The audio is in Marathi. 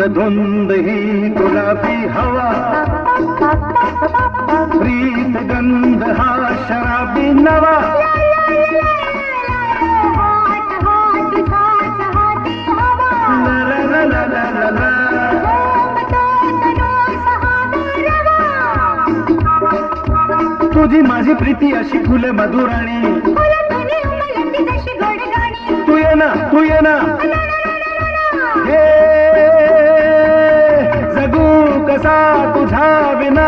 धुंद ही गुलाबी हवा, प्रीत गंध हा शराबी नवा, तुझी माझी प्रीती अशी फुले मधुराणी, तू ये ना तू ये ना, हे जगू कसा तुझा विना,